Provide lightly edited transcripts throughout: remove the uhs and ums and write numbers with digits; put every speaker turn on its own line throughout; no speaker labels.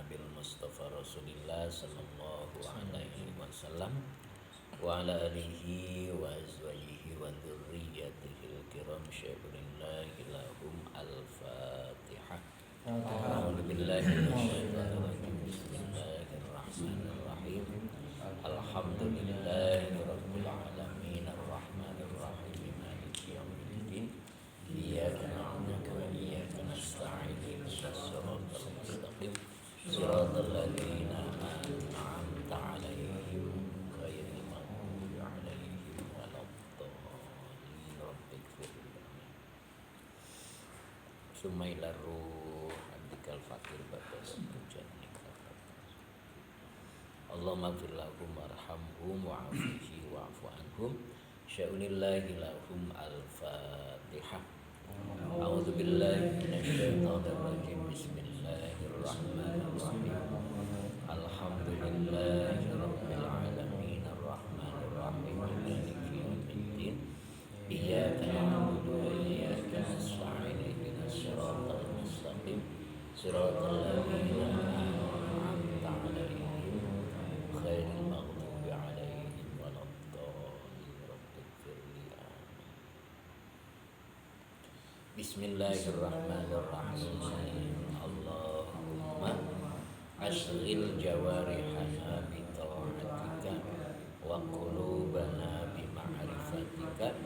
Nabil Mustafa Rasulillah sallallahu alaihi wasallam wa ala alihi wa azwajihi wa dzurriyyatihil kiram syaikhunillahi lahum al-fatihah. A'udzu billahi minasyaitonir rajim. Bismillahirrahmanirrahim. Alhamdulillahi rabbil alamin arrahmanir rahim maliki yaumiddin. Iyyaka na'budu wa iyyaka nasta'in ihdinas siratal mustaqim siratal ladzina an'amta 'alaihim ghairil maghdubi 'alaihim waladdallin. Rabbighfirli summa ila ruh abdikal fakir batas jannik. Allahumma ighfir lahum warhamhum wa'afihi wa'fu anhum sya'unillahi lahum al-fatihah. A'udzu billahi minasyaitonir rajim. Bismillahirrahmanirrahim. Alhamdulillahi rabbil alamin arrahmanir rahim maliki yaumiddin. Iyyaka na'budu wa iyyaka nasta'in ihdinas siratal mustaqim siratal ladzina an'amta 'alaihim ghairil maghdubi 'alaihim waladdallin. Rabbighfirli amin. Bismillahirrahmanirrahim. Allahumma ashghil jawarihana bi ta'atika wa qulubana bi ma'rifatika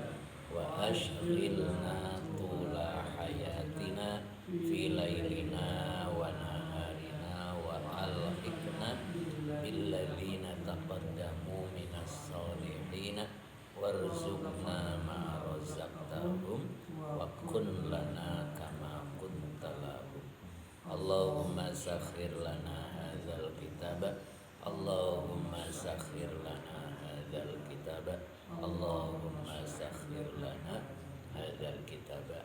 wa ashghilna tula hayatina fi lailina wa naharina wa alhiqna bil ladzina taqaddamu minas solihin warzuqna ma razaqtahum wa kun lana kama kunta lahum. Allahumma sakhir lana hadzal kitaba. Allahumma sakhir lana hadzal kitaba. Allahumma sakhir lana hadzal kitaba.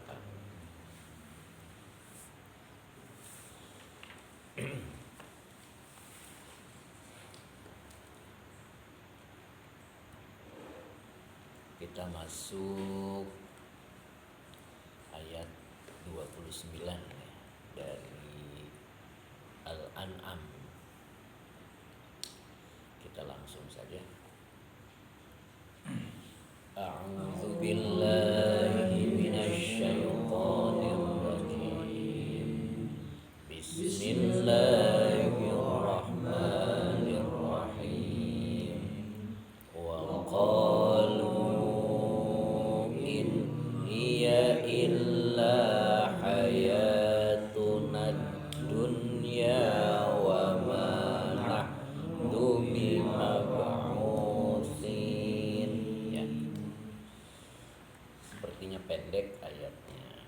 Kita masuk ayat 29 dari Al-An'am. Kita langsung saja. A'udzu billahi minasyaitonir rajim. Bismillahirrahmanirrahim. Wa qalu in hiya illa hayatuna dunya wa ma nahnu bimab'utsin. Ya. Sepertinya pendek ayatnya.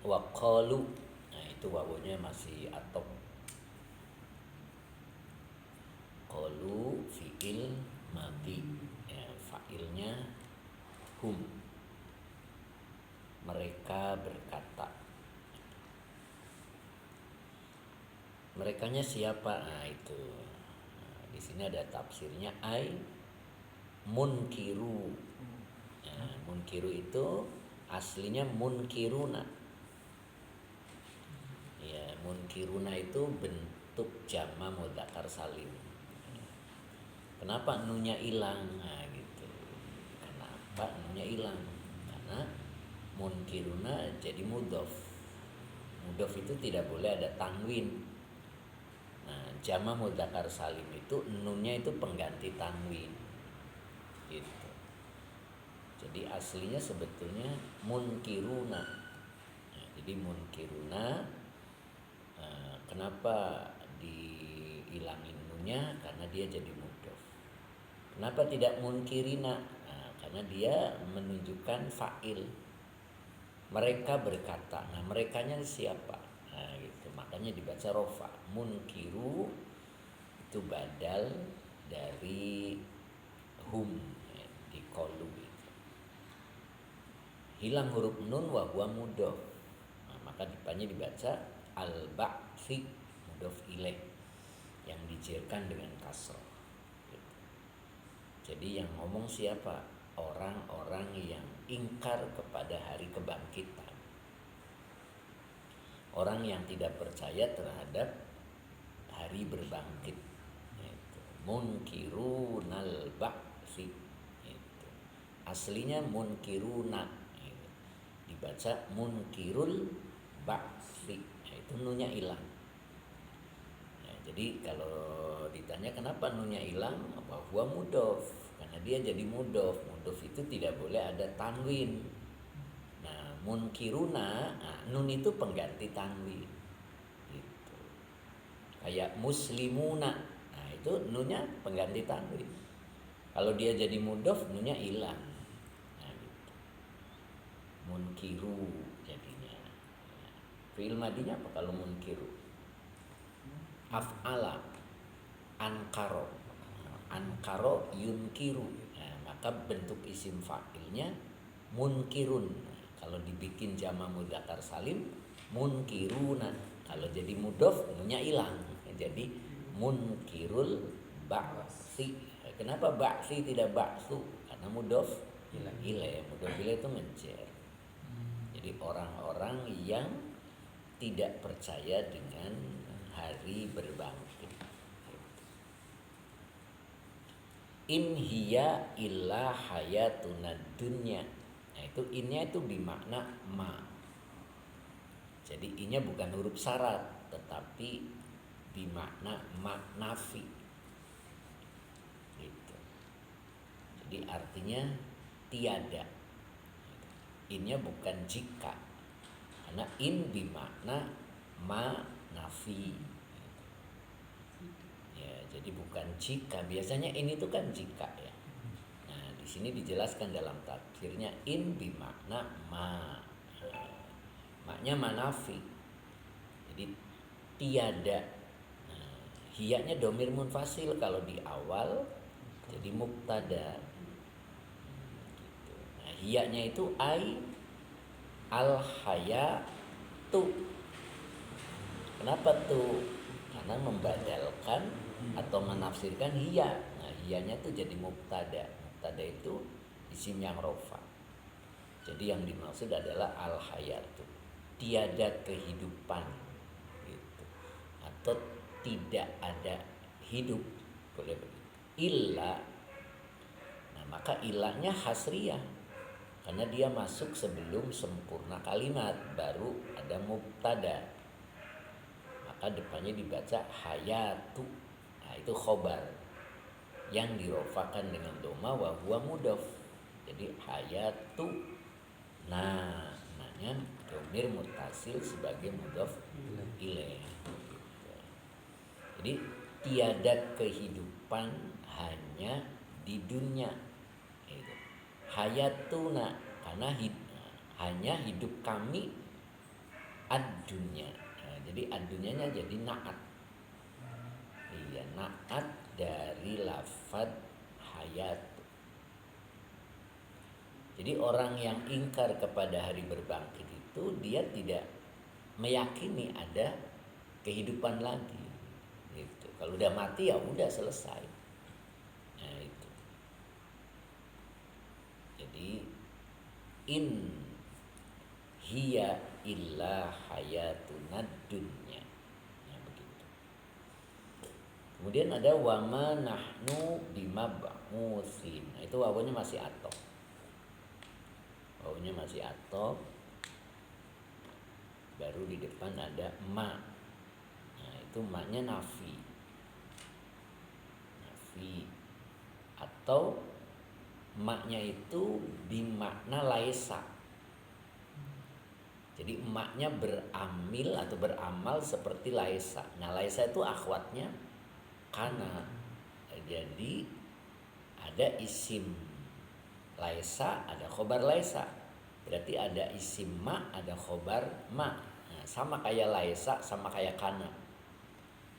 Wa qalu, nah itu wawunya masih atop. Qalu fi'il madi, ya, fa'ilnya hum. Mereka berkata. Merekanya siapa? Nah itu. Nah, di sini ada tafsirnya ai munkiru. Ya, munkiru itu aslinya munkiruna. Ya, munkiruna itu bentuk jama mudzakkar salim. Kenapa nunya hilang? Nah, gitu. Kenapa nunya hilang? Karena munkiruna jadi mudhof. Mudhof itu tidak boleh ada tanwin. Nah, jama mudzakkar salim itu nunnya itu pengganti tanwin. Gitu. Jadi aslinya sebetulnya munkiruna. Nah, jadi munkiruna. Kenapa dihilangin nunnya? Karena dia jadi mudhof. Kenapa tidak munkirina? Nah, karena dia menunjukkan fa'il. Mereka berkata. Nah, merekanya siapa? Nah, gitu. Makanya dibaca rofa. Munkiru itu badal dari hum, di qalu. hilang huruf nun wa huwa mudhof. Nah, maka depannya dibaca al-ba'si mudhof ilaih yang dijerkan dengan kasroh. Jadi yang ngomong siapa? Orang-orang yang ingkar kepada hari kebangkitan. Orang yang tidak percaya terhadap hari berbangkit. Itu. Munkirunal ba'si. Itu. Aslinya munkiruna. Itu. Dibaca munkirul ba'si. Itu nunnya hilang. Jadi kalau ditanya kenapa nunnya hilang, bahwa mudhof, karena dia jadi mudhof. Mudhof itu tidak boleh ada tanwin. Nah, munkiruna, nun itu pengganti tanwin. Gitu. Kayak muslimuna, nah itu nunnya pengganti tanwin. Kalau dia jadi mudhof, nunnya hilang. Nah, gitu. Munkiru jadinya. Fi'il madinya apa kalau munkiru? Af'ala, ankaro, ankaro yunkiru. Nah, maka bentuk isim fa'ilnya munkirun. Nah, kalau dibikin jama mudzakkar salim munkiruna. Kalau jadi mudhof nunya hilang, jadi munkirul ba'si. Kenapa ba'si tidak ba'su? Karena mudhof ilaih. Mudhof ilaih itu ngejer. Jadi orang-orang yang tidak percaya dengan hari berbangkit. In hiya illa hayatuna dunya. Nah, itu innya itu bermakna ma. Jadi inya bukan huruf syarat, tetapi bermakna nafi. Gitu. Jadi artinya tiada. Innya bukan jika. Karena in bermakna ma nafi. Ya, jadi bukan jika. Biasanya ini tuh kan jika ya. Nah, di sini dijelaskan dalam tafsirnya in bimakna ma. Maknya manafi. Jadi tiada. Nah, hiyanya domir munfasil kalau di awal jadi mubtada. Gitu. Nah, hiyanya itu ai al hayatu. Kenapa tuh? Karena membadalkan atau menafsirkan hiya. Nah, hiyanya tuh jadi mubtada. Mubtada itu isim yang rofa. Jadi yang dimaksud adalah al hayatu. Tiada kehidupan gitu. Atau tidak ada hidup. Boleh begitu. Illa. Nah, maka illahnya hasriyah. Karena dia masuk sebelum sempurna kalimat, baru ada mubtada. Depannya dibaca hayatu. Nah, itu khobar yang dirofakan dengan doma wa huwa mudhof. Jadi hayatu. Nah, namanya domir muttasil sebagai mudhof ilaih. Jadi tiada kehidupan hanya di dunia. Itu. Hayatuna, karena hanya hidup kami ad-dunya. Jadi ad-dunyanya jadi na'at. Iya, na'at dari lafad hayat. Jadi orang yang ingkar kepada hari berbangkit itu dia tidak meyakini ada kehidupan lagi. Gitu. Kalau udah mati ya udah selesai. Nah, itu. Jadi in hiya illa hayatuna dunya. Nah, begitu. Kemudian ada wama nahnu bimab'utsin. Nah, itu wawunya masih atof. Wawunya masih atof. Baru di depan ada ma. Nah, itu ma-nya nafi. Nafi. Atau ma-nya itu bimakna laisa. Jadi emaknya beramil atau beramal seperti laisa. Nah, laisa itu akhwatnya kana. Jadi ada isim laisa, ada khobar laisa. Berarti ada isim ma, ada khobar ma. Nah, sama kayak laisa, sama kayak kana.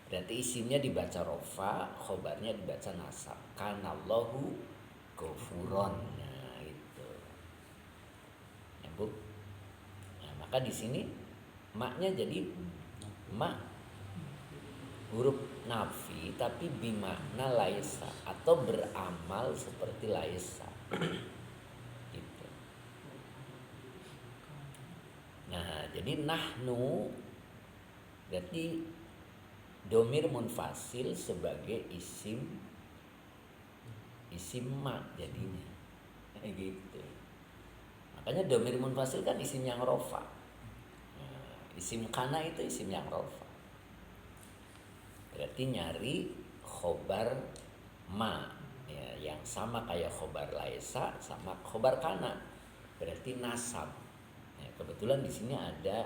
Berarti isimnya dibaca rofa, khobarnya dibaca nasab. Kanallahu ghafuron. Nah, itu. nyambung. Nah, maka di sini maknya jadi mak huruf nafi tapi bimakna laisa atau beramal seperti laisa. Gitu. Nah, jadi nahnu berarti domir munfasil sebagai isim ma jadinya. Gitu. Makanya domir munfasil kan isim yang rofa. Nah, isim kana itu isim yang rofa. Berarti nyari khobar ma ya, yang sama kayak khobar laisa sama khobar kana. Berarti nasab. Ya, kebetulan di sini ada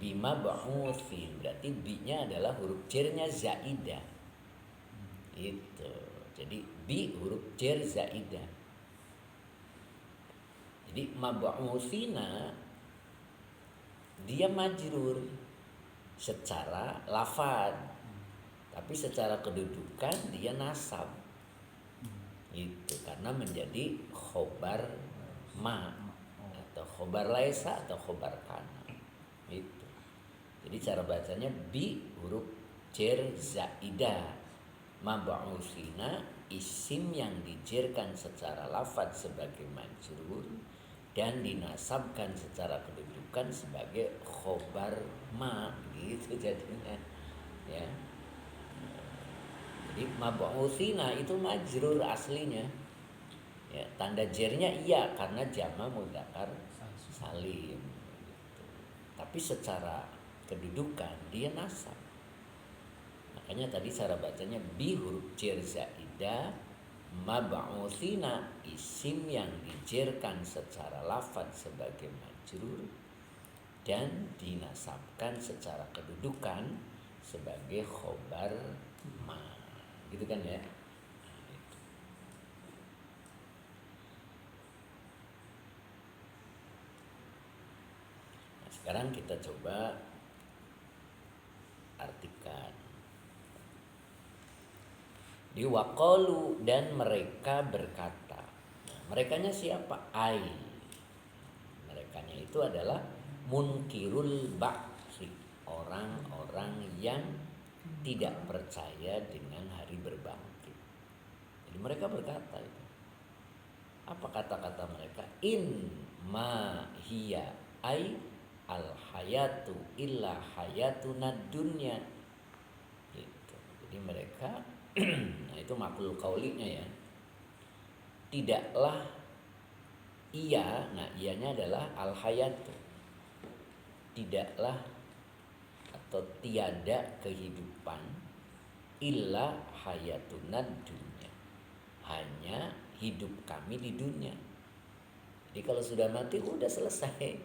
bima ba'utsin. Berarti bi-nya adalah huruf jernya zaidah. Itu. Jadi bi huruf jer zaidah. Jadi mab'utsina dia majrur secara lafad, tapi secara kedudukan dia nasab. Itu karena menjadi khobar ma atau khobar laisa atau khobar kana. Itu. Jadi cara bacanya bi huruf jer zaidah. Mab'utsina isim yang dijerkan secara lafad sebagai majrur dan dinasabkan secara kedudukan sebagai khobar ma, gitu jadinya ya. Jadi mab'utsina itu majrur aslinya ya, tanda jernya iya karena jama mudzakkar salim gitu. Tapi secara kedudukan dia nasab. Makanya tadi cara bacanya bi huruf jer zaidah mab'utsina isim yang dijerkan secara lafaz sebagai majrur dan dinasabkan secara kedudukan sebagai khobar ma. Gitu kan ya? Nah, sekarang kita coba artikan. Di waqalu dan mereka berkata. Nah, merekanya siapa? Ai. Merekanya itu adalah munkirul ba'si, orang-orang yang tidak percaya dengan hari berbangkit. Jadi mereka berkata itu. Apa kata-kata mereka? In ma hiya ai al hayatu illa hayatuna dunya. Gitu. Jadi mereka nah itu maqul qaulinya ya. Tidaklah ia, nah ianya adalah al hayatu. Tidaklah atau tiada kehidupan illa hayatuna dunya. Hanya hidup kami di dunia. Jadi kalau sudah mati udah selesai.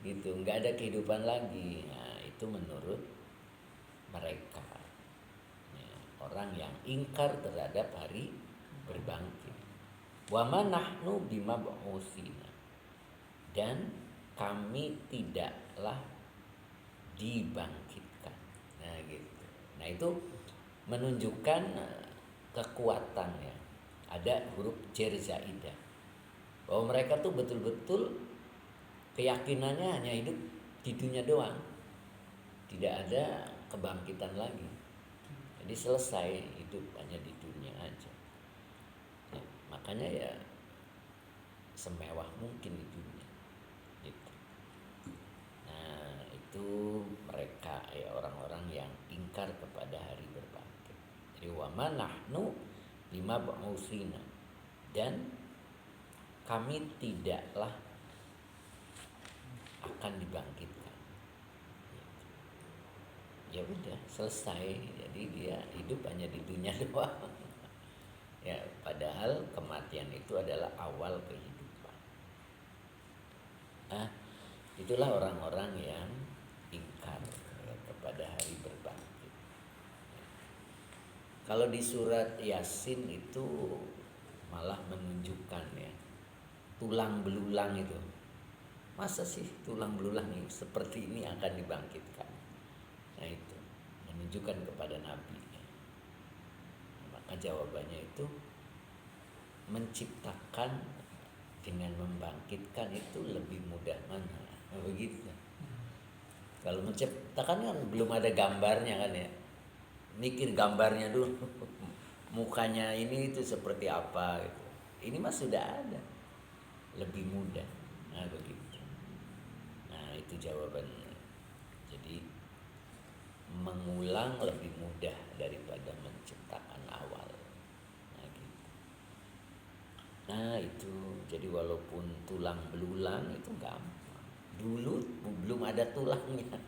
Gitu, enggak ada kehidupan lagi. Nah, itu menurut mereka. Orang yang ingkar terhadap hari berbangkit. Wa ma nahnu bimab'utsina. Dan kami tidaklah dibangkitkan. Nah, gitu. Nah, itu menunjukkan kekuatan ya. Ada huruf jer zaidah. Bahwa mereka tuh betul-betul keyakinannya hanya hidup di dunia doang. Tidak ada kebangkitan lagi. Jadi selesai hidup hanya di dunia aja. Ya, makanya ya semewah mungkin di dunia. Gitu. Nah itu mereka ya orang-orang yang ingkar kepada hari berbangkit. Jadi wa ma nahnu bimab'utsina, dan kami tidaklah akan dibangkitkan. Ya udah selesai, jadi dia hidup hanya di dunia doang. Ya padahal kematian itu adalah awal kehidupan. Nah itulah orang-orang yang ingkar ya, kepada hari berbangkit. Kalau di surat Yasin itu malah menunjukkan ya tulang belulang itu. Masa sih tulang belulang ini seperti ini akan dibangkitkan? Nah itu menunjukkan kepada Nabi. Maka jawabannya itu menciptakan dengan membangkitkan itu lebih mudah mana? Nah, begitu. Kalau menciptakan kan belum ada gambarnya kan ya. Mikir gambarnya dulu. Mukanya ini itu seperti apa gitu. Ini mah sudah ada. Lebih mudah. Nah, begitu. Nah, itu jawabannya. Jadi mengulang lebih mudah daripada menciptakan awal. Nah, gitu. Nah, itu. Jadi walaupun tulang belulang itu gampang. Dulu belum ada tulangnya.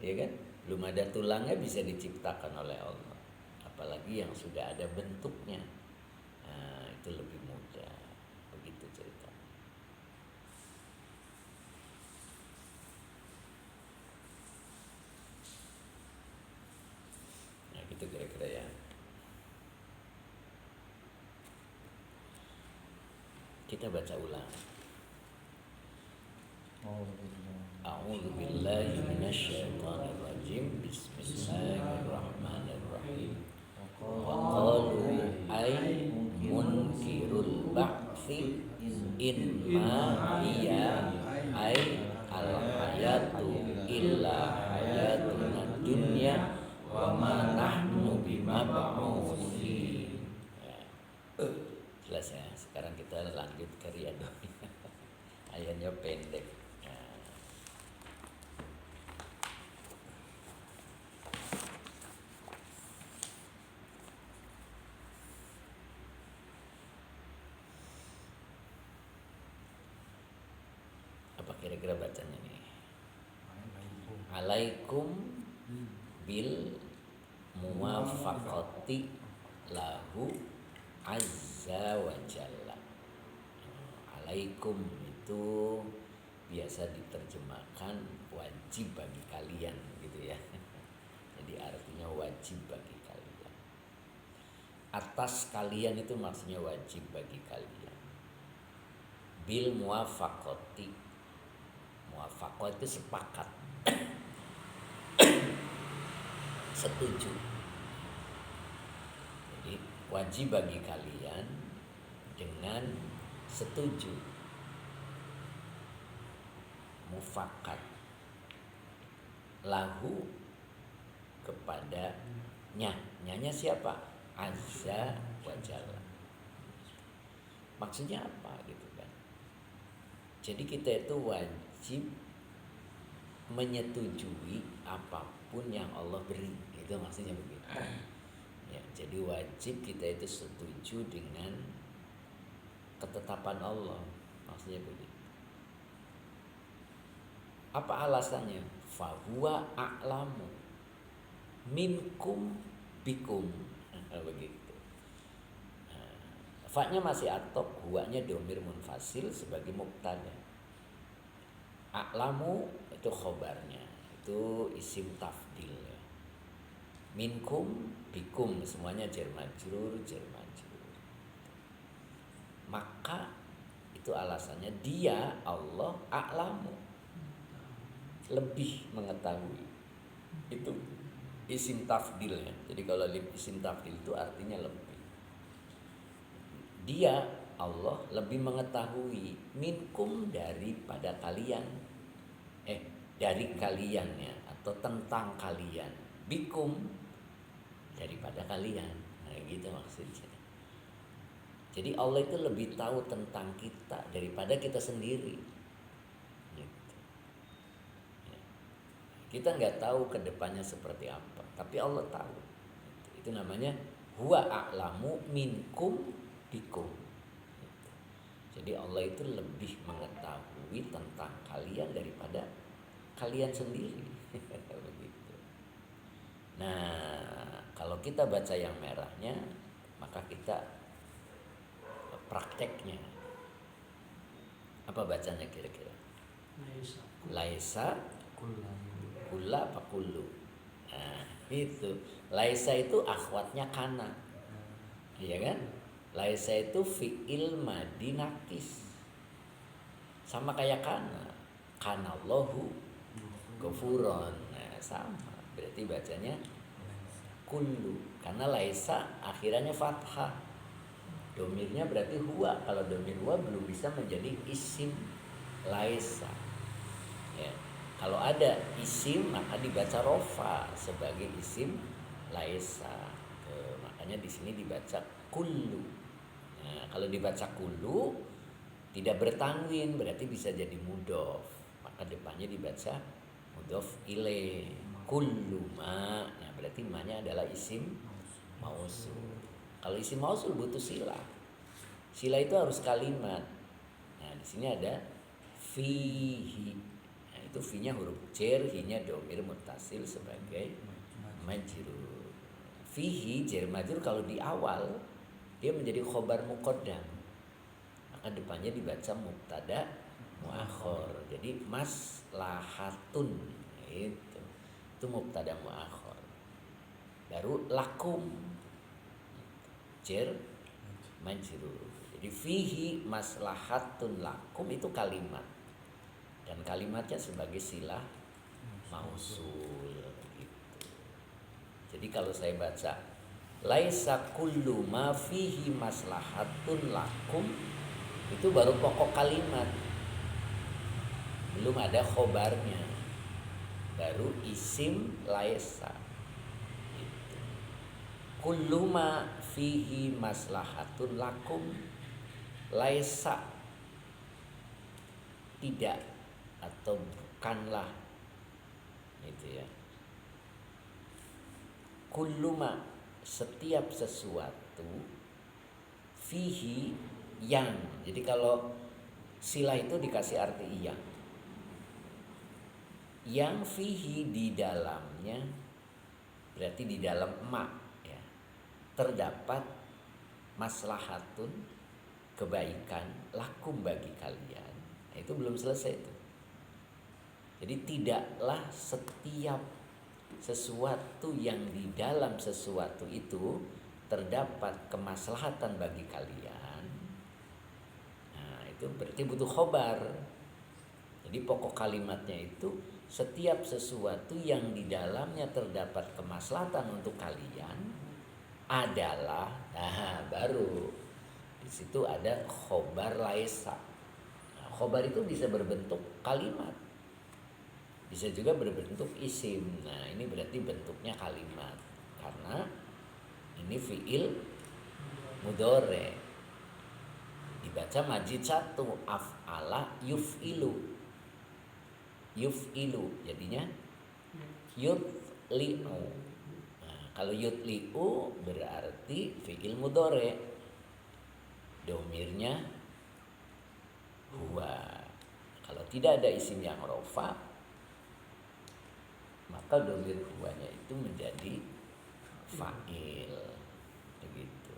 Ya kan? Belum ada tulangnya bisa diciptakan oleh Allah. Apalagi yang sudah ada bentuknya. Nah, itu lebih mudah. Begitu ceritanya. Nah, gitu kira-kira ya. Kita baca ulang. A'udzu billahi minasyaitonir rajim. Bismillahirrahmanirrahim. Wa qalu ay munkirul ba'tsi inma hiya ay al hayatu illa hayatuna dunya wa ma nahnu bimab'utsin. Jelas ya. Sekarang kita lanjut ke riyadhah. Ayatnya pendek. Nah, apa kira-kira bacanya nih? Alaikum bil muwafaqati lahu azza wa jalla. Alaikum itu biasa diterjemahkan wajib bagi kalian gitu ya. Jadi artinya wajib bagi kalian. Atas kalian itu maksudnya wajib bagi kalian. Bil muwafaqati. Muwafaqah itu sepakat. Setuju. Jadi wajib bagi kalian dengan setuju. Mufakat lahu kepadanya. Nyanya siapa? Azza wa jalla. Maksudnya apa gitu kan? Jadi kita itu wajib menyetujui apapun yang Allah beri. Itu maksudnya begitu. Ya, jadi wajib kita itu setuju dengan ketetapan Allah. Maksudnya begitu. Apa alasannya? Fahuwa a'lamu minkum bikum. Begitu. Fa-nya masih atok, huwanya domir munfasil sebagai mubtada. A'lamu itu khobarnya, itu isim tafdil ya. Minkum bikum semuanya jar majrur. Maka itu alasannya dia Allah a'lamu lebih mengetahui. Itu isim tafdil ya. Jadi kalau isim tafdil itu artinya lebih. Dia Allah lebih mengetahui minkum daripada kalian. Dari kalian ya, atau tentang kalian. Bikum daripada kalian. Nah, gitu maksudnya. Jadi Allah itu lebih tahu tentang kita daripada kita sendiri. Gitu. Ya. Kita nggak tahu kedepannya seperti apa, tapi Allah tahu. Itu namanya huwa a'lamu minkum bikum. Gitu. Jadi Allah itu lebih mengetahui tentang kalian daripada kalian sendiri. Begitu. Nah, kalau kita baca yang merahnya, maka kita prakteknya apa bacanya kira-kira? Laisa kulla apa kullu. Nah, itu laisa itu akhwatnya kana, iya kan? Laisa itu fi'il madi nakis, sama kayak kana. Kanallahu ghafuron. Nah, sama. Berarti bacanya kullu karena laisa akhirannya fathah. Domirnya berarti huwa. Kalau domir huwa belum bisa menjadi isim laisa. Ya. Kalau ada isim maka dibaca rofa sebagai isim laisa. Makanya di sini dibaca kullu. Nah, kalau dibaca kullu tidak bertanwin berarti bisa jadi mudhof. Maka depannya dibaca mudhof ilaih. Kullu ma. Nah, berarti ma-nya adalah isim mausul. Kalau isim mausul butuh sila. Sila itu harus kalimat. Nah, di sini ada fihi. Nah, itu fi-nya huruf jar, hi-nya dhamir muttasil sebagai majrur. Fihi jar majrur kalau di awal dia menjadi khobar muqaddam. Maka depannya dibaca mubtada muakhir. Jadi maslahatun itu mubtada muakhir. Baru lakum jar majrur. Jadi fihi maslahatun lakum itu kalimat. Dan kalimatnya sebagai sila mausul gitu. Jadi kalau saya baca laisa kullu ma fihi maslahatun lakum itu baru pokok kalimat. Belum ada khobarnya. Baru isim laisa. Gitu. Kullu ma fihi maslahatun lakum laisa tidak atau bukanlah gitu ya. Kulluma setiap sesuatu fihi yang. Jadi kalau sila itu dikasih arti yang fihi di dalamnya berarti di dalam ma ya terdapat maslahatun kebaikan lakum bagi kalian. Nah, itu belum selesai itu. Jadi tidaklah setiap sesuatu yang di dalam sesuatu itu terdapat kemaslahatan bagi kalian. Nah, itu berarti butuh khobar. Jadi pokok kalimatnya itu setiap sesuatu yang di dalamnya terdapat kemaslahatan untuk kalian adalah baru di situ ada khobar laisa. Nah, khobar itu bisa berbentuk kalimat, bisa juga berbentuk isim. Nah, ini berarti bentuknya kalimat karena ini fiil mudhari. Dibaca majid satu af'ala yuf'ilu. Yuf'ilu jadinya yutli'u. Nah, kalau yutli'u berarti fiil mudhari. Domirnya huwa. Kalau tidak ada isim yang rofa maka domir huwanya itu menjadi fa'il begitu.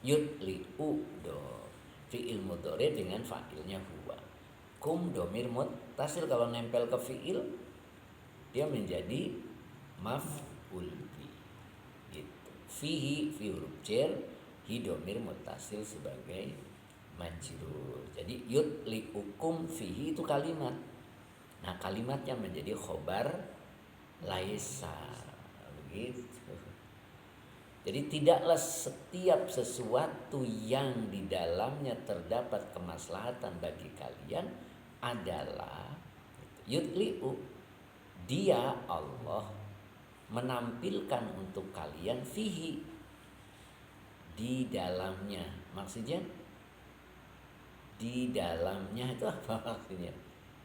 Yutli'u do fiil mudhari dengan fa'ilnya huwa. Kum domir muttasil kalau nempel ke fiil dia menjadi maf'ul bi gitu. Fihi fi huruf jar, hi domir muttasil sebagai majrur. Jadi yutli'ukum fihi itu kalimat. Nah, kalimatnya menjadi khobar laisa begitu. Jadi tidaklah setiap sesuatu yang di dalamnya terdapat kemaslahatan bagi kalian adalah yutli'u. Dia Allah menampilkan untuk kalian fihi di dalamnya. Maksudnya di dalamnya itu apa maksudnya?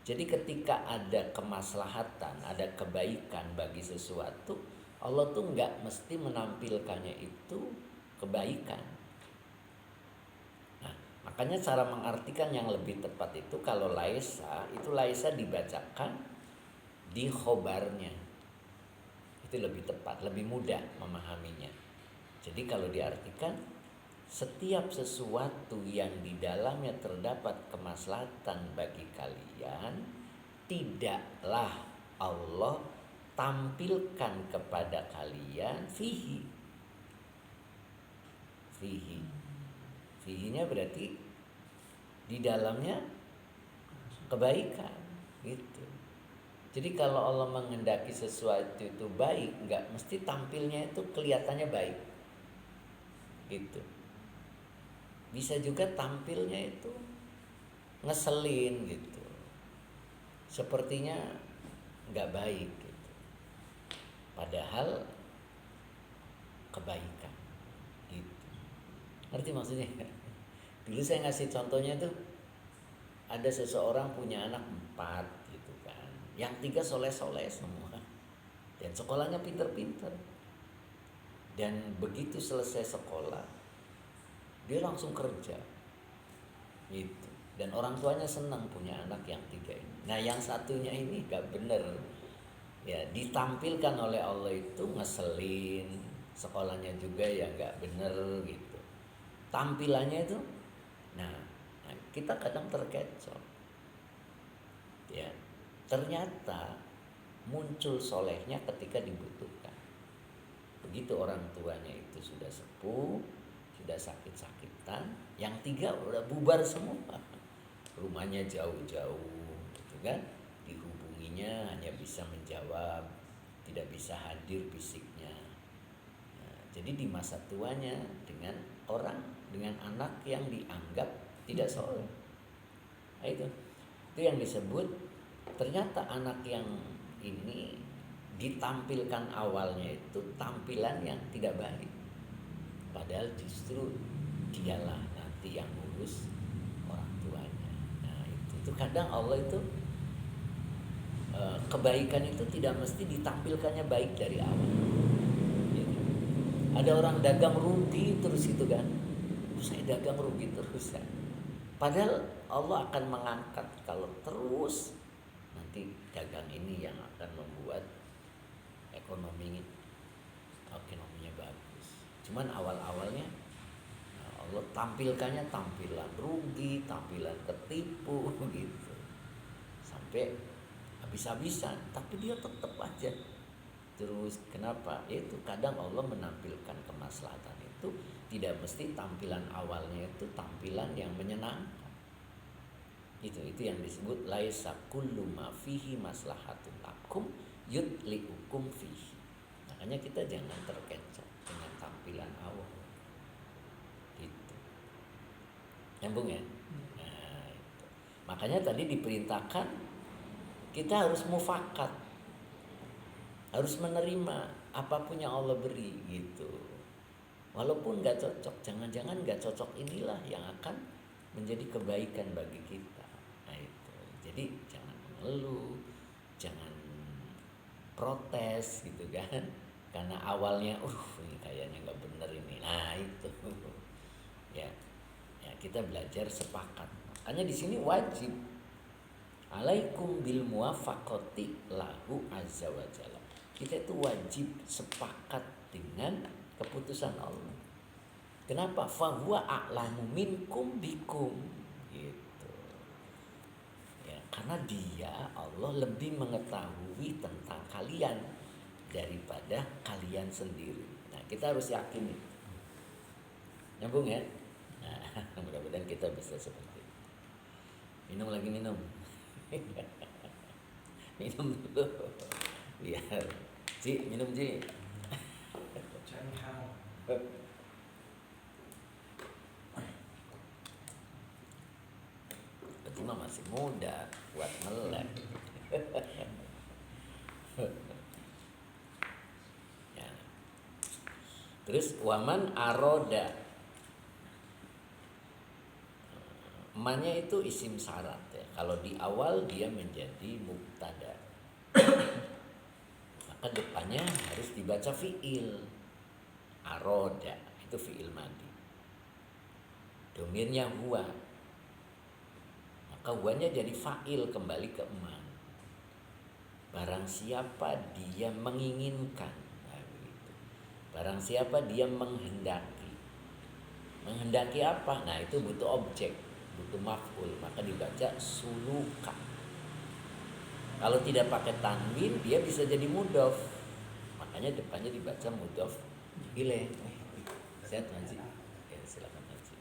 Jadi ketika ada kemaslahatan, ada kebaikan bagi sesuatu, Allah tuh nggak mesti menampilkannya itu kebaikan. Nah, makanya cara mengartikan yang lebih tepat itu kalau laisa, itu laisa dibacakan di khobarnya. Itu lebih tepat, lebih mudah memahaminya. Jadi kalau diartikan setiap sesuatu yang di dalamnya terdapat kemaslahatan bagi kalian, tidaklah Allah tampilkan kepada kalian fihi. Fihi. Fihinya berarti di dalamnya kebaikan gitu. Jadi kalau Allah menghendaki sesuatu itu baik, enggak mesti tampilnya itu kelihatannya baik. Gitu. bisa juga tampilnya itu ngeselin gitu, sepertinya nggak baik gitu, padahal kebaikan gitu. Ngerti maksudnya? Dulu saya ngasih contohnya tuh, ada seseorang punya anak 4 gitu kan, yang 3 soleh-soleh semua dan sekolahnya pinter-pinter, dan begitu selesai sekolah dia langsung kerja gitu, dan orang tuanya senang punya anak yang 3 ini. Nah yang satunya ini gak bener ya, ditampilkan oleh Allah itu ngeselin, sekolahnya juga ya gak bener gitu, tampilannya itu. Nah kita kadang terkecoh ya, ternyata muncul solehnya ketika dibutuhkan. Begitu orang tuanya itu sudah sepuh, sudah sakit-sakitan, yang 3 udah bubar semua, rumahnya jauh-jauh gitu kan, dihubunginya hanya bisa menjawab, tidak bisa hadir fisiknya. Nah, jadi di masa tuanya dengan anak yang dianggap tidak soleh. Nah, itu yang disebut, ternyata anak yang ini ditampilkan awalnya itu tampilan yang tidak baik, padahal justru dialah nanti yang ngurus orang tuanya. Nah itu kadang Allah itu kebaikan itu tidak mesti ditampilkannya baik dari awal gitu. Ada orang dagang rugi terus gitu kan, saya dagang rugi terus kan, padahal Allah akan mengangkat kalau terus nanti dagang ini yang akan membuat ekonominya bagus. Cuman awal-awalnya Allah tampilkannya tampilan rugi, tampilan ketipu gitu, sampai habis-habisan, tapi dia tetap aja terus. Kenapa? Itu kadang Allah menampilkan kemaslahatan itu tidak mesti tampilan awalnya itu tampilan yang menyenangkan. Itu yang disebut laisa kullu ma fihi maslahatun lakum yutliukum fihi. Makanya kita jangan terkecoh dengan tampilan awal gitu. Nyambung ya? Nah, itu. Makanya tadi diperintahkan kita harus mufakat, harus menerima apapun yang Allah beri gitu. Walaupun gak cocok, jangan-jangan gak cocok inilah yang akan menjadi kebaikan bagi kita. Nah itu, jadi jangan mengeluh, jangan protes gitu kan, karena awalnya ini kayaknya nggak bener ini. Nah itu ya kita belajar sepakat. Makanya di sini wajib alaikum bil muwafaqati lahu azza wa jalla. Kita itu wajib sepakat dengan keputusan Allah. Kenapa? Fahuwa a'lamu minkum bikum gitu. Ya, karena dia Allah lebih mengetahui tentang kalian daripada kalian sendiri. Nah, kita harus yakin itu. Nyambung ya? Nah, mudah-mudahan kita bisa seperti itu. Minum lagi minum. Minum dulu. Biar Ci, minum Ci. Berarti mah masih muda buat melek. Ya. Terus waman aroda, mannya itu isim syarat ya. Kalau di awal dia menjadi mubtada, maka depannya harus dibaca fiil. Aroda itu fiil madi, domirnya huwa, maka huwanya jadi fa'il, kembali ke man. Barang siapa dia menginginkan, nah begitu. Barang siapa dia menghendaki. Menghendaki apa? Nah itu butuh objek, butuh maf'ul, maka dibaca suluka. Kalau tidak pakai tanwin dia bisa jadi mudhof, makanya depannya dibaca mudhof ilaih. Sehat Haji? Ya, silakan Haji.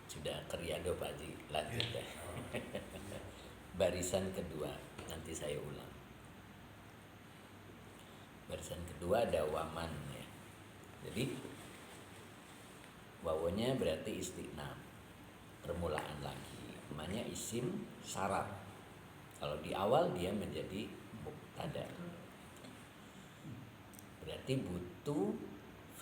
Sudah teriado Pak Haji, lanjut ya. Barisan kedua, nanti saya ulang. Barisan kedua ada waman ya. Jadi wawunya berarti istiqnam, permulaan lagi. Namanya isim syarat. Kalau di awal dia menjadi mubtada. Berarti butuh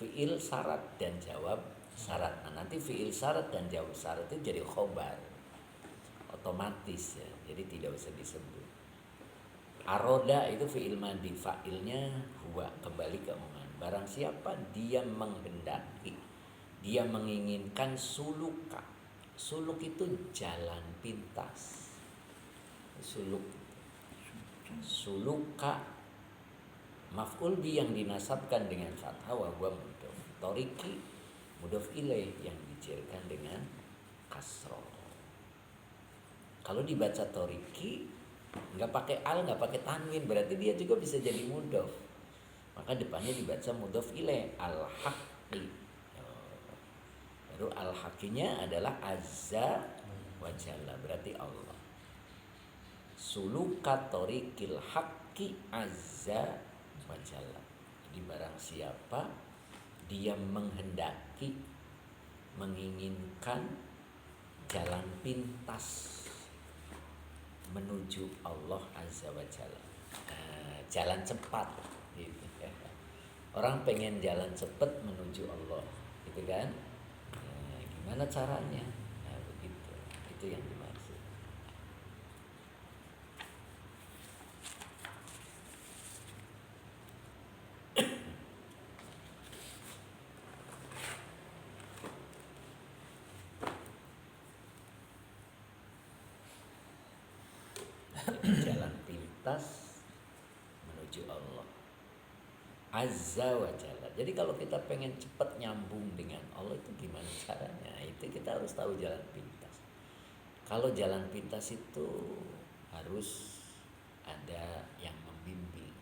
fiil syarat dan jawab syarat. Nah, nanti fiil syarat dan jawab syarat itu jadi khobar. Otomatis ya. Jadi tidak usah disebut. Aroda itu fiil madi, fa'ilnya huwa, kembali ke omongan. Barang siapa dia menghendaki, dia menginginkan suluka. Suluk itu jalan pintas. Suluka maf'ul bi yang dinasabkan dengan fathah wa huwa mudhof. Toriki mudhof ilaih yang dijarkan dengan kasroh. Kalau dibaca toriki nggak pakai al, nggak pakai tanwin, berarti dia juga bisa jadi mudhof. Maka depannya dibaca mudhof ilaih, al-haqqi. Baru al-haqqinya adalah azza wa jalla, berarti Allah. Suluka tariqil haqqi azza wa jalla. Jadi barang siapa dia menghendaki, menginginkan jalan pintas menuju Allah azza wa jalla, jalan cepat gitu ya. Orang pengen jalan cepat menuju Allah gitu kan, gimana caranya? Nah, begitu, itu yang dimaksud. Jalan pintas menuju Allah azza wa jalla. Jadi kalau kita pengen cepat nyambung dengan Allah itu gimana caranya? Itu kita harus tahu jalan pintas. Kalau jalan pintas itu harus ada yang membimbing.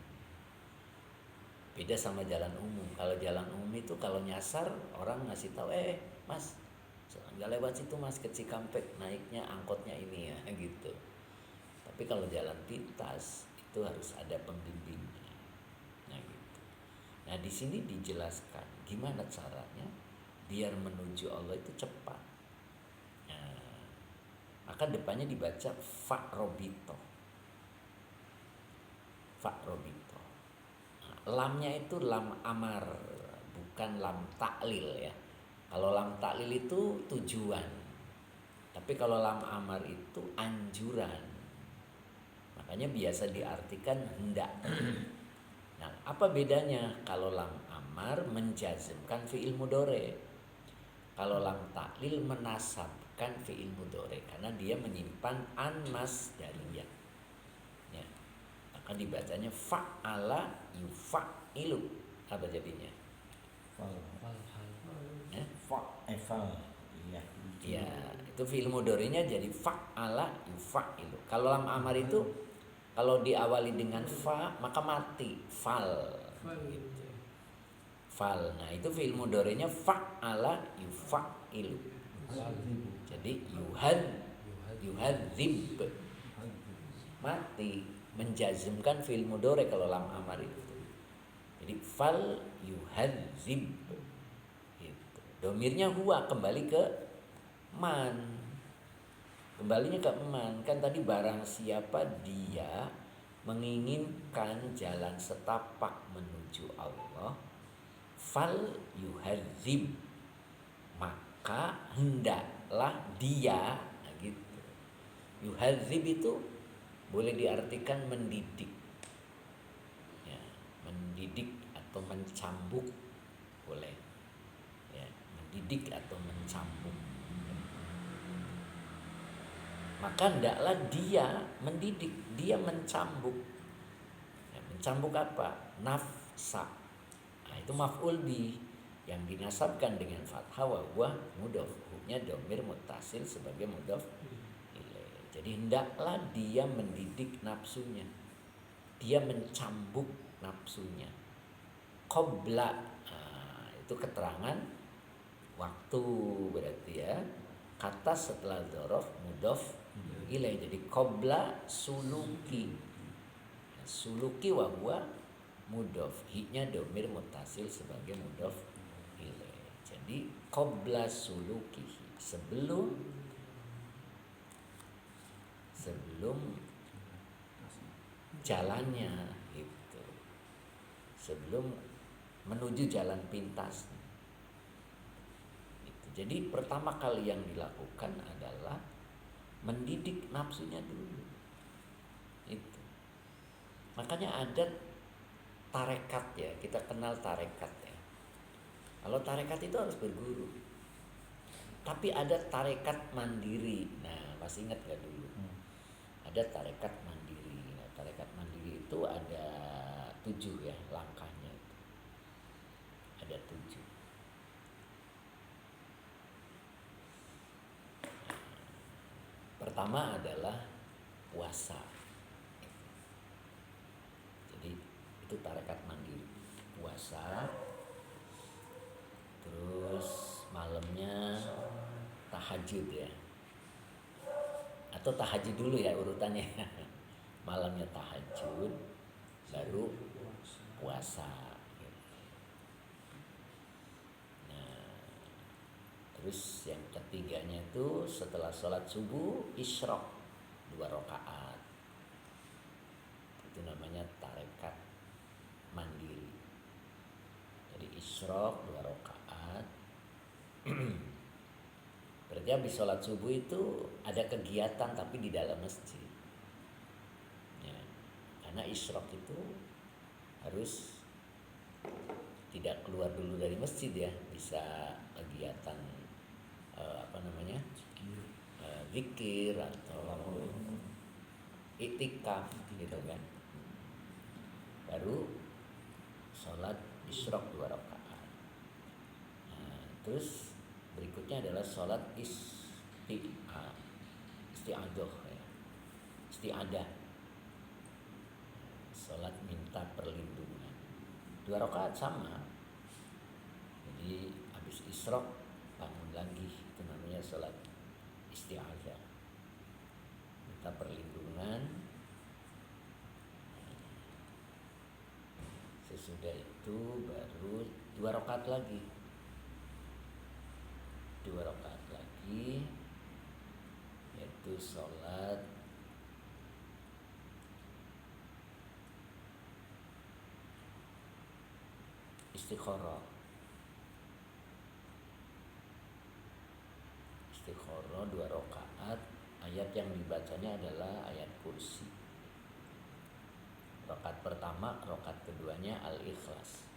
Beda sama jalan umum. Kalau jalan umum itu kalau nyasar orang ngasih tahu, mas nggak lewat situ mas, ke Cikampek naiknya angkotnya ini ya gitu. Tapi kalau jalan pintas itu harus ada pembimbingnya. Nah gitu. Nah di sini dijelaskan gimana caranya biar menuju Allah itu cepat. Nah, maka depannya dibaca fa'robito. Fa'robito. Nah, lamnya itu lam amar, bukan lam taklil ya. Kalau lam taklil itu tujuan. Tapi kalau lam amar itu anjuran. Makanya biasa diartikan hendak. Nah, apa bedanya? Kalau lam amar menjazmkan fi'il mudhari. Kalau lam taklil menasabkan fi'il mudhari karena dia menyimpan an masdariyah. Ya. Maka dibacanya fa'ala yufa'ilu. Apa jadinya? Ya?
Fa'al. Iya.
Ya, itu fi'il mudhari'nya jadi fa'ala yufa'ilu. Kalau lam amar itu kalau diawali dengan fa maka mati, fal gitu. Fal. Nah, itu fi'il mudhari'nya fa'ala yufa'ilu. Jadi yuhadzib. Mati, menjazmkan fi'il mudhari' kalau lam amar itu. Jadi fal yuhadzib. Gitu. Domirnya huwa, kembali ke man. Kembalinya ke man, kan tadi barang siapa dia menginginkan jalan setapak menuju Allah, fal yuhadzib, maka hendaklah dia, nah gitu. Yuhadzib itu boleh diartikan mendidik, ya, mendidik atau mencambuk boleh, ya, mendidik atau mencambuk. Maka hendaklah dia mendidik, dia mencambuk. Ya, mencambuk apa? Nafsa. Nah, itu maf'ul bi yang dinasabkan dengan fathah wa huwa mudhof. Hukumnya dhamir muttasil sebagai mudhof ilaih. Jadi hendaklah dia mendidik nafsunya. Dia mencambuk nafsunya. Qabla, nah, itu keterangan waktu berarti ya. kata setelah dzaraf mudhof ilaih, jadi qabla suluki. Suluki wa huwa mudhof, hi-nya domir muttasil sebagai mudhof ilaih. Jadi qabla suluki, sebelum jalannya gitu, sebelum menuju jalan pintas gitu. Jadi pertama kali yang dilakukan adalah mendidik nafsunya dulu itu. Makanya ada tarekat ya, kita kenal tarekat ya. Kalau tarekat itu harus berguru, tapi ada tarekat mandiri. Nah, masih ingat gak dulu? Ada tarekat mandiri. Nah, tarekat mandiri itu ada 7 ya langkahnya itu. Ada 7. Pertama adalah puasa. Jadi itu tarekat mandiri. Puasa. Terus malamnya tahajud ya. Atau tahajud dulu ya urutannya. Malamnya tahajud, baru puasa. Nah, terus yang ketiganya itu setelah sholat subuh isyraq 2 rakaat. Itu namanya tarekat mandiri. Jadi isyraq 2 rakaat. Berarti habis sholat subuh itu ada kegiatan tapi di dalam masjid ya. Karena isyraq itu harus tidak keluar dulu dari masjid ya, bisa kegiatan zikir atau iktikaf gitu kan. Baru sholat isyraq 2 rakaat. Nah, terus berikutnya adalah sholat isti'adah ya. Isti'adah, sholat minta perlindungan 2 rakaat sama. Jadi habis isyraq bangun lagi, itu namanya sholat isti'adah, minta perlindungan. Sesudah itu baru 2 rakaat lagi. 2 rakaat lagi yaitu sholat istikharah. Istikharah 2 rakaat, ayat yang dibacanya adalah ayat kursi. Rakaat pertama, rakaat keduanya Al-Ikhlas.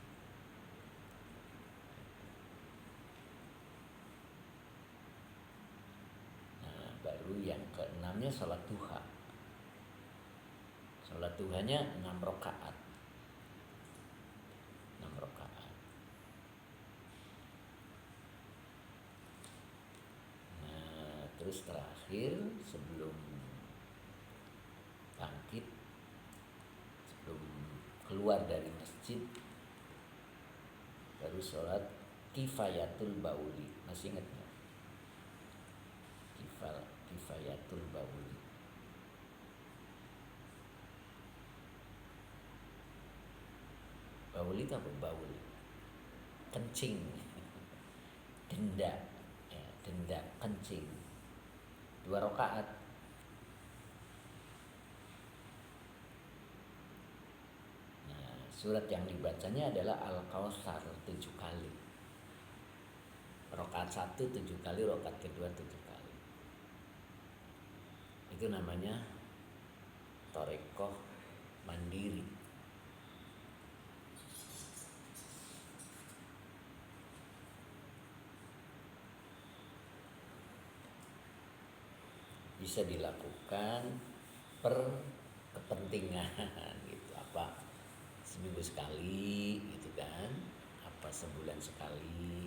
Nah, baru yang keenamnya sholat duha. Sholat duhanya 6 rakaat. 6 rakaat. Nah, terus terakhir sebelum bangkit, sebelum keluar dari masjid, baru sholat kifayatul bauli. Masih ingat nggak? Kifayatul bauli. Bauli itu apa? Baul, kencing, denda ya, denda kencing 2 rakaat. Nah, surat yang dibacanya adalah Al-Kautsar 7 kali. Rakaat 1 7 kali, rakaat kedua 7 kali. Itu namanya thariqah mandiri. Bisa dilakukan per kepentingan gitu, apa seminggu sekali gitu kan, apa sebulan sekali,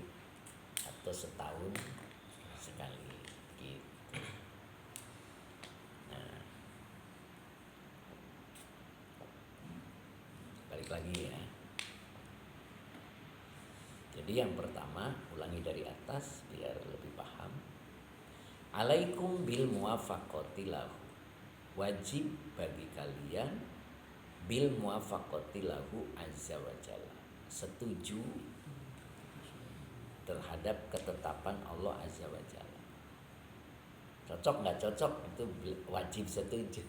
atau setahun sekali gitu. Nah, balik lagi ya. Jadi yang pertama, ulangi dari atas biar lebih paham. Alaikum bil muwafaqati lahu. Wajib bagi kalian bil muwafaqati lahu azza wa jalla. Setuju terhadap ketetapan Allah azza wa jalla. Cocok nggak cocok itu wajib setuju.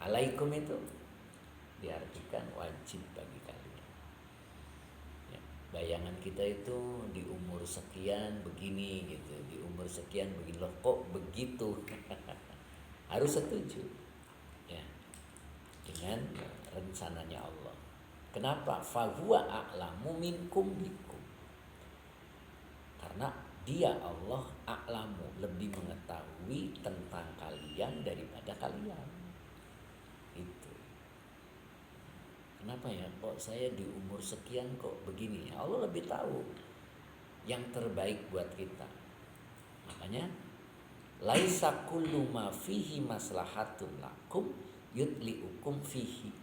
Alaikum itu diartikan wajib bagi kalian. Ya, bayangan kita itu di umur sekian begini gitu, di umur sekian begini, loh kok begitu. Harus setuju ya dengan rencananya Allah. Kenapa? Fahuwa a'lamu minkum bikum. Karena dia Allah a'lamu, lebih mengetahui tentang kalian daripada kalian. Itu. Kenapa ya kok saya di umur sekian kok begini? Allah lebih tahu yang terbaik buat kita. Makanya laisa kullu ma fihi maslahatun lakum yutliukum fihi.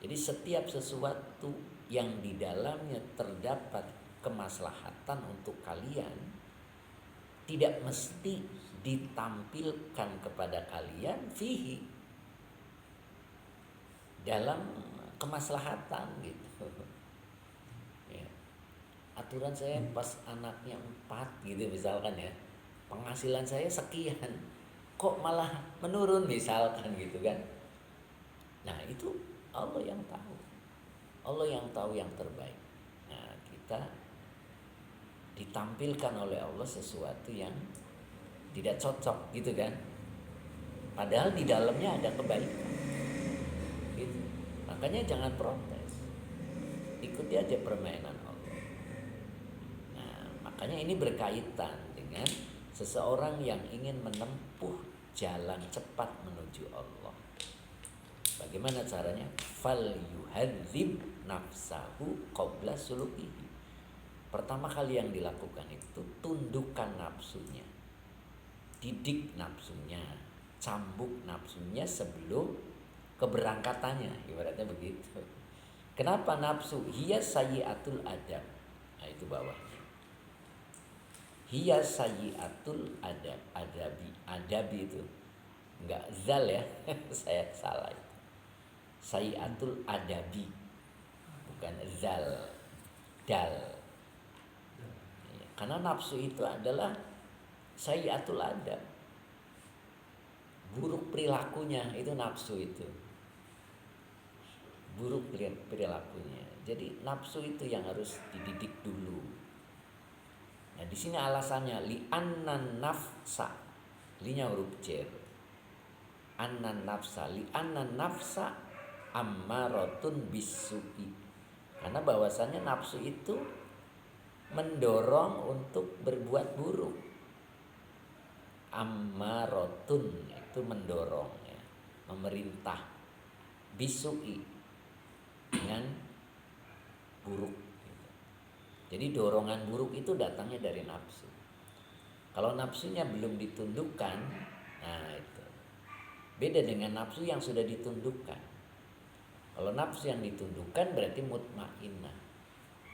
Jadi setiap sesuatu yang di dalamnya terdapat kemaslahatan untuk kalian tidak mesti ditampilkan kepada kalian fihi, dalam kemaslahatan gitu. Ya. Aturan saya pas anaknya 4 gitu misalkan ya, penghasilan saya sekian, kok malah menurun misalkan gitu kan. Nah itu Allah yang tahu, Allah yang tahu yang terbaik. Nah kita ditampilkan oleh Allah sesuatu yang tidak cocok gitu kan, padahal di dalamnya ada kebaikan gitu. Makanya jangan protes, ikuti aja permainan Allah. Nah makanya ini berkaitan dengan seseorang yang ingin menempuh jalan cepat menuju Allah. Bagaimana caranya? Fal yuhadzib nafsahu qabla sulukihi. Pertama kali yang dilakukan itu tundukkan nafsunya, didik nafsunya, cambuk nafsunya sebelum keberangkatannya, ibaratnya begitu. Kenapa nafsu? Hiya sayyiatul adab. Nah itu bawahnya. Hiya sayyiatul adab, adabi itu enggak zal ya. Saya salah itu. Sayyiatul adabi, bukan zal, dal. Karena nafsu itu adalah sayyiatul adab, buruk perilakunya, itu nafsu itu. Buruk perilakunya. Jadi nafsu itu yang harus dididik dulu. Nah, di sini alasannya li annan nafsa. Linya huruf jar. Annan nafsa, li annan nafsa ammaratun bisu'i. Karena bahwasannya nafsu itu mendorong untuk berbuat buruk. Ammaratun itu mendorong ya, memerintah, bisu'i dengan buruk gitu. Jadi dorongan buruk itu datangnya dari nafsu. Kalau nafsunya belum ditundukkan, nah itu beda dengan nafsu yang sudah ditundukkan. Kalau nafsu yang ditundukkan berarti mutmainnah.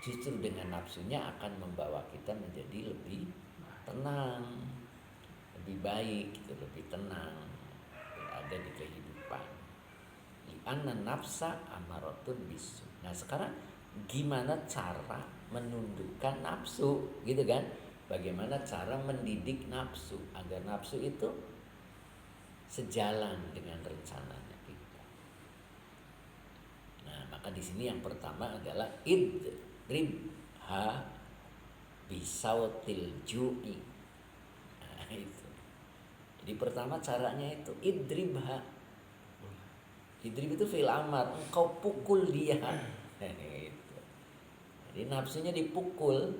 Justru dengan nafsunya akan membawa kita menjadi lebih tenang, lebih baik, gitu, lebih tenang berada di kehidupan. Li'anna nafsa amaratun bisu. Nah sekarang gimana cara menundukkan nafsu, gitu kan? Bagaimana cara mendidik nafsu agar nafsu itu sejalan dengan rencananya kita. Nah maka di sini yang pertama adalah idribha bisautil ju'i. Nah itu. Jadi pertama caranya itu idribha. Idrib itu fi'il amar, engkau pukul dia. Gitu. Jadi nafsunya dipukul.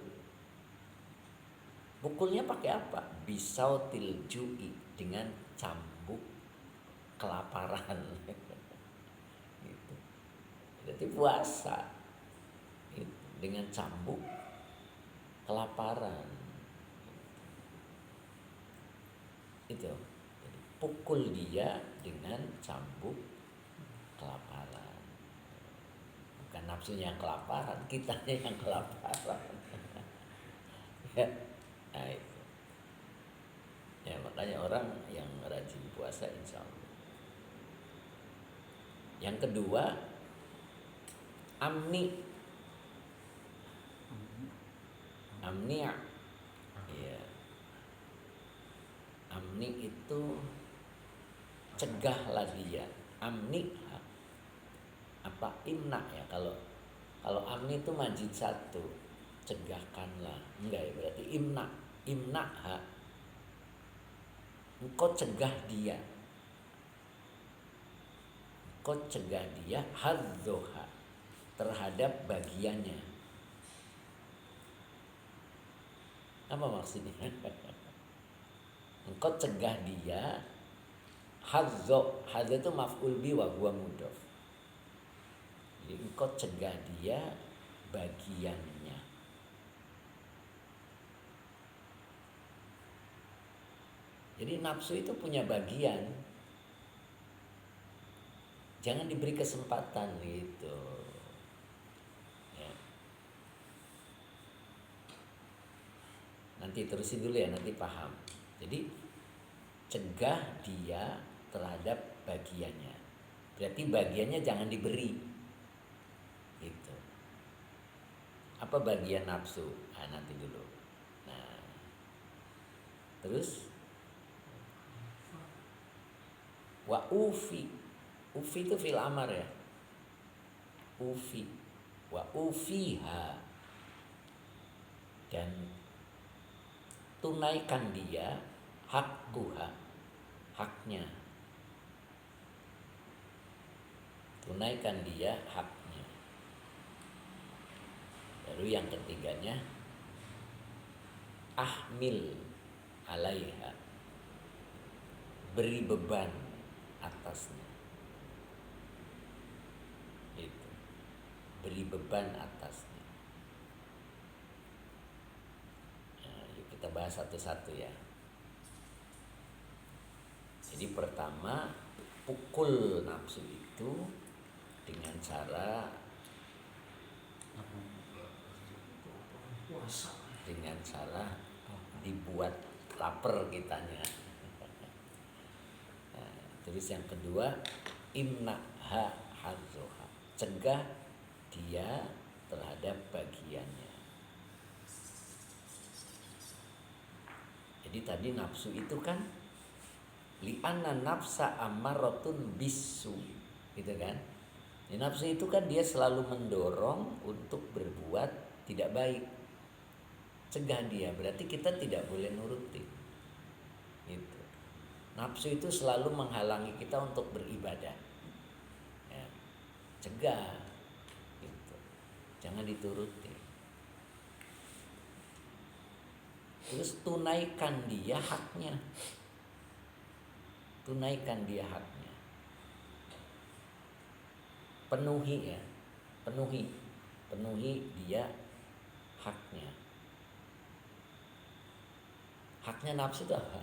Pukulnya pakai apa? Bisautil ju'i, dengan cambuk kelaparan. Gitu. Jadi puasa dengan cambuk kelaparan. Itu. Jadi, pukul dia dengan cambuk kelaparan. Bukan nafsunya yang kelaparan, kitanya yang kelaparan. Ya. Nah, itu. Ya makanya orang yang rajin puasa insya Allah. Yang kedua, amni. Amni, ya. Amni itu cegahlah dia. Amni apa imna ya, kalau amni itu majid satu, cegahkanlah. Enggak ya, berarti imna engkau cegah dia, engkau cegah dia hadzoha, terhadap bagiannya. Apa maksudnya? Engkau cegah dia hadzo itu maf'ul bi wa huwa mudhof. Jadi engkau cegah dia bagiannya. Jadi nafsu itu punya bagian. Jangan diberi kesempatan gitu. Ya. Nanti terusin dulu ya, nanti paham. Jadi cegah dia terhadap bagiannya. Berarti bagiannya jangan diberi. Gitu. Apa bagian nafsu? Nanti dulu. Nah, terus wa ufi. Ufi itu fil amar ya. Ufi. Wa ufiha. Dan tunaikan dia hakkuha, haknya. Tunaikan dia haknya. Lalu yang ketiganya, ahmil alaiha, beri beban atasnya. Itu, beri beban atasnya. Nah, yuk kita bahas satu-satu ya. Jadi pertama, pukul nafsu itu dengan cara dibuat lapar kitanya. Nah, terus yang kedua, imnaha hadzoha, cegah dia terhadap bagiannya. Jadi tadi nafsu itu kan li'anna nafsa ammaratun bisu, gitu kan? Jadi nafsu itu kan dia selalu mendorong untuk berbuat tidak baik. Cegah dia, berarti kita tidak boleh nuruti. Gitu. Nafsu itu selalu menghalangi kita untuk beribadah. Ya. Cegah. Gitu. Jangan dituruti. Terus tunaikan dia haknya. Tunaikan dia haknya. Penuhi ya. Penuhi dia haknya. Haknya nafsu itu apa?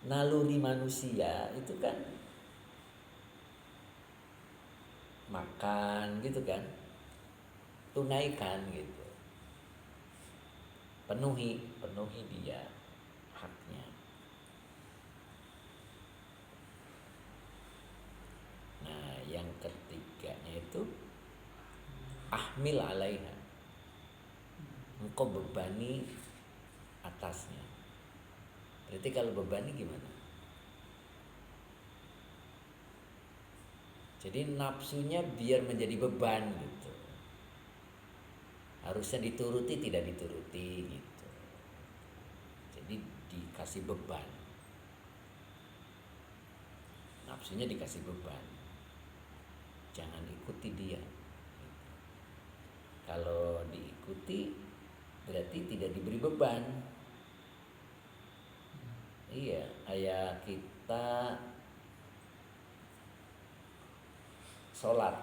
Naluri manusia itu kan makan gitu kan. Tunaikan gitu. Penuhi dia haknya. Nah, yang ketiganya itu ahmil alaiha, engkau bebani atasnya. Berarti kalau bebani gimana? Jadi nafsunya biar menjadi beban gitu. Harusnya dituruti, tidak dituruti gitu. Jadi dikasih beban. Nafsunya dikasih beban. Jangan ikuti dia. Kalau diikuti berarti tidak diberi beban. Iya, kayak kita sholat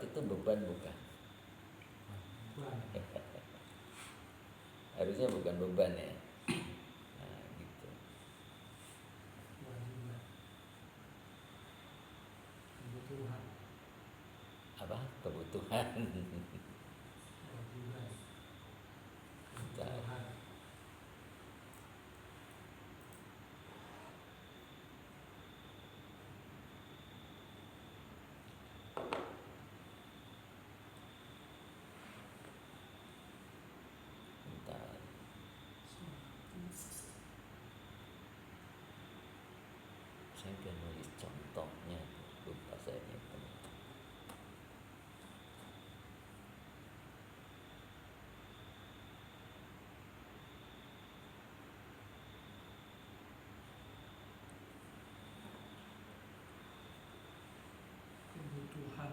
itu beban bukan? Harusnya bukan beban ya. Nah, gitu. Apa? Kebutuhan. Bentar. Saya udah nulis contohnya, lupa saya nyimpen.
Kebutuhan.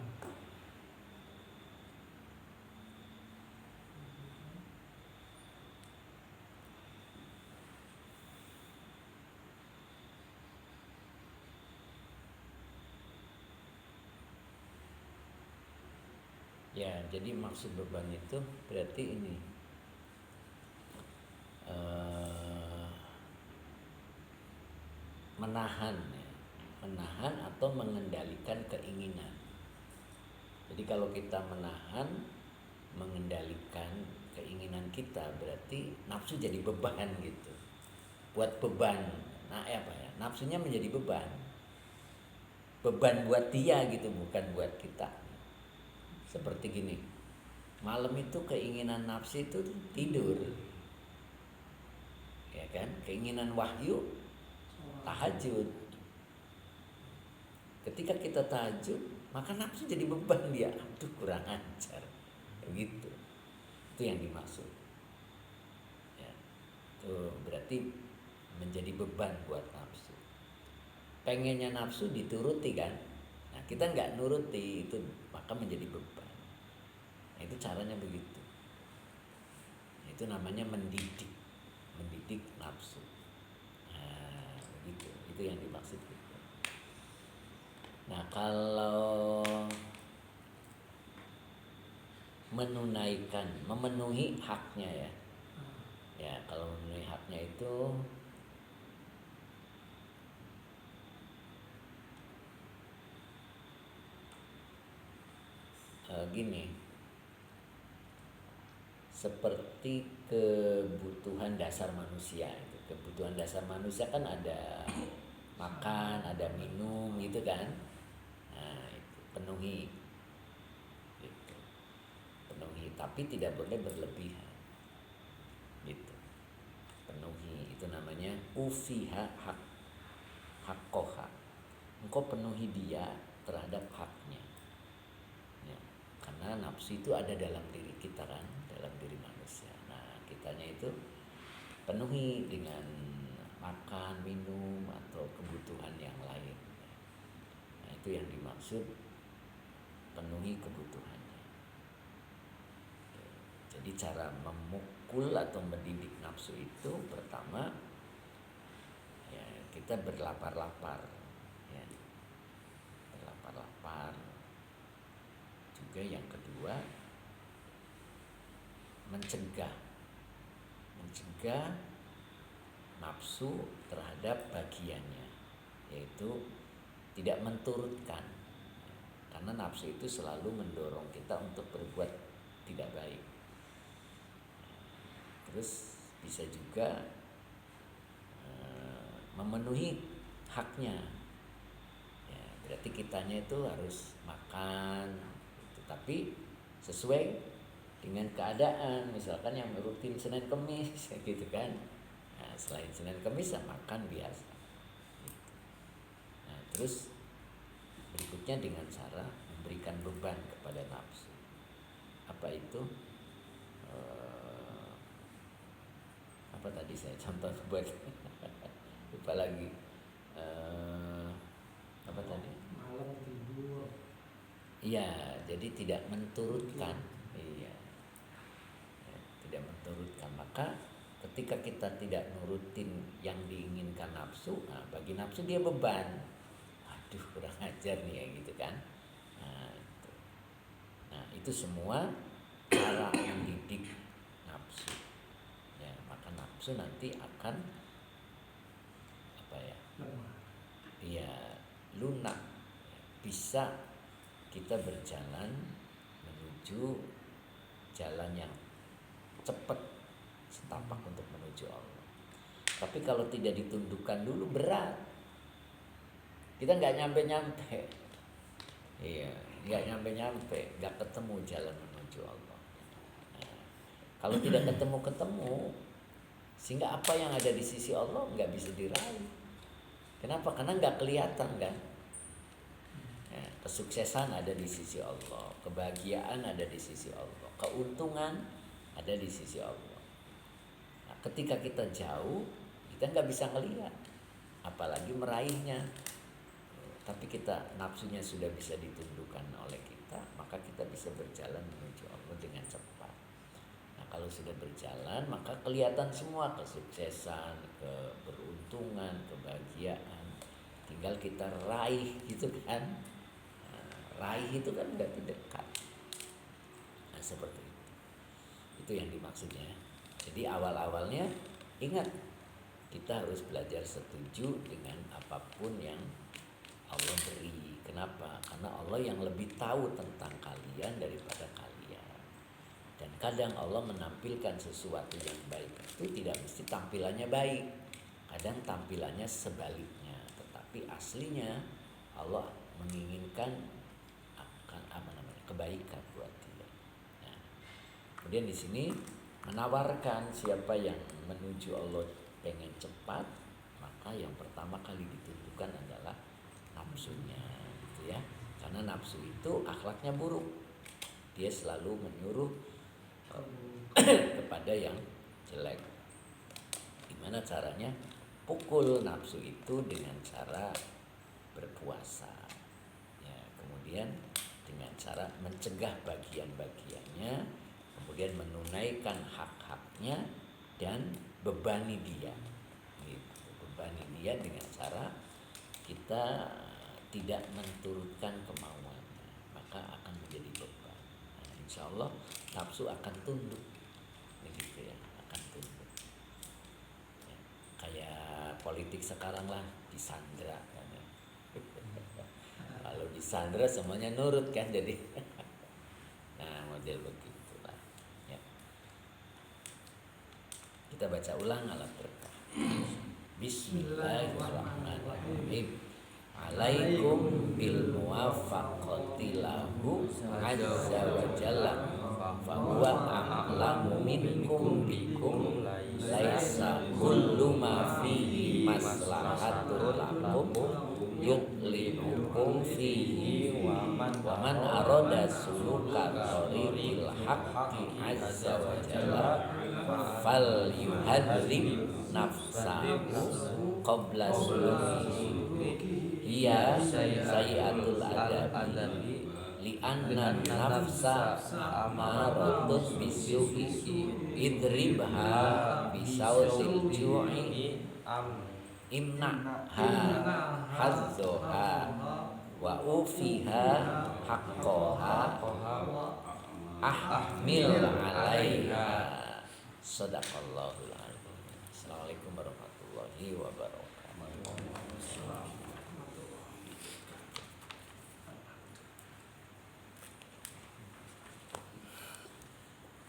Ya, jadi maksud beban itu berarti ini menahan ya. Menahan atau mengendalikan keinginan. Jadi kalau kita menahan, mengendalikan keinginan kita, berarti nafsu jadi beban gitu. Buat beban. Nah, apa ya? Nafsunya menjadi beban. Beban buat dia gitu, bukan buat kita. Seperti gini. Malam itu keinginan nafsu itu tidur. Ya kan? Keinginan wahyu tahajud. Ketika kita tahajud, maka nafsu jadi beban dia. Aduh, kurang ajar. Begitu. Itu yang dimaksud. Ya. Itu berarti menjadi beban buat nafsu. Pengennya nafsu dituruti kan? Nah, kita nggak nuruti itu, maka menjadi beban. Nah, itu caranya begitu. Itu namanya mendidik nafsu. Nah, begitu. Itu yang dimaksud. Nah, kalau memenuhi haknya ya. Ya, kalau memenuhi haknya itu gini. Seperti kebutuhan dasar manusia itu. Kebutuhan dasar manusia kan ada makan, ada minum gitu kan. Nah, itu penuhi. Gitu. Penuhi, tapi tidak boleh berlebihan. Gitu. Penuhi, itu namanya ufiha hakkoha. Engkau penuhi dia terhadap haknya. Ya. Karena nafsu itu ada dalam diri kita kan, dalam diri manusia. Nah, kitanya itu penuhi dengan makan, minum, atau kebutuhan yang lain. Nah, itu yang dimaksud penuhi kebutuhannya. Jadi cara memukul atau mendidik nafsu itu pertama ya kita berlapar-lapar ya. Berlapar-lapar. Juga yang kedua mencegah nafsu terhadap bagiannya, yaitu tidak menturutkan, karena nafsu itu selalu mendorong kita untuk berbuat tidak baik. Terus bisa juga memenuhi haknya ya, berarti kitanya itu harus makan gitu, tapi sesuai dengan keadaan. Misalkan yang rutin Senin Kemis gitu kan. Nah, selain Senin Kemis ya makan biasa gitu. Nah, terus berikutnya dengan cara memberikan beban kepada nafsu. Apa itu? Apa tadi saya contoh buat lupa lagi. Apa tadi?
Malam tidur.
Iya, jadi tidak menturutkan. Iya. Ya, tidak menturutkan. Maka ketika kita tidak nurutin yang diinginkan nafsu, nah bagi nafsu dia beban. Aduh, kurang ajar nih ya gitu kan. Nah, itu semua cara mendidik nafsu. Ya, maka nafsu nanti akan apa ya? Iya, lunak. Bisa kita berjalan menuju jalan yang cepat, setapak untuk menuju Allah. Tapi kalau tidak ditundukkan dulu berat. Kita nggak nyampe-nyampe. Iya, nggak nyampe-nyampe, nggak ketemu jalan menuju Allah. Nah, kalau tidak ketemu, sehingga apa yang ada di sisi Allah nggak bisa diraih. Kenapa? Karena nggak kelihatan kan. Ya, kesuksesan ada di sisi Allah, kebahagiaan ada di sisi Allah, keuntungan ada di sisi Allah. Nah, ketika kita jauh, kita nggak bisa ngelihat, apalagi meraihnya. Tapi kita nafsunya sudah bisa ditundukkan oleh kita, maka kita bisa berjalan menuju Allah dengan cepat. Nah, kalau sudah berjalan, maka kelihatan semua kesuksesan, keberuntungan, kebahagiaan. Tinggal kita raih gitu kan. Nah, raih itu kan berarti dekat. Nah, seperti itu. Itu yang dimaksudnya. Jadi awal-awalnya ingat, kita harus belajar setuju dengan apapun yang Allah beri. Kenapa? Karena Allah yang lebih tahu tentang kalian daripada kalian. Dan kadang Allah menampilkan sesuatu yang baik itu tidak mesti tampilannya baik. Kadang tampilannya sebaliknya. Tetapi aslinya Allah menginginkan akan kebaikan buat dia. Nah, kemudian di sini menawarkan siapa yang menuju Allah pengen cepat, maka yang pertama kali ditentukan adalah nafsunya, gitu ya. Karena nafsu itu akhlaknya buruk, dia selalu menyuruh kepada yang jelek. Gimana caranya? Pukul nafsu itu dengan cara berpuasa, ya. Kemudian dengan cara mencegah bagian-bagiannya, kemudian menunaikan hak-haknya dan bebani dia, gitu. Bebani dia dengan cara kita tidak menturutkan kemauannya, maka akan menjadi beban. Nah, insya Allah nafsu akan tunduk, begitu ya, akan tunduk. Ya, kayak politik sekarang lah, disandra kan ya. Kalau disandra semuanya nurut kan, jadi nah model begitulah. Ya. Kita baca ulang alat berkah. Bismillahirrahmanirrahim. Alaikum bil muwafaqati lahu azza wa jalla fa huwa a'lamu minkum bikum laisa kullu ma fihi maslahatul lakum yutlibukum fihi wa man arada suluka tariqil haqqi azza wa jalla fal yuhadzim nafsahu qabla sulukihi hiya sayiatul adabi li'anna nafsa amaratun bisu'i idribha bisautil ju'i imna'ha hadzoha wa ufiha haqqoha ahmil alaiha. Sadaqallahul azim. Assalamualaikum warahmatullahi wabarakatuh.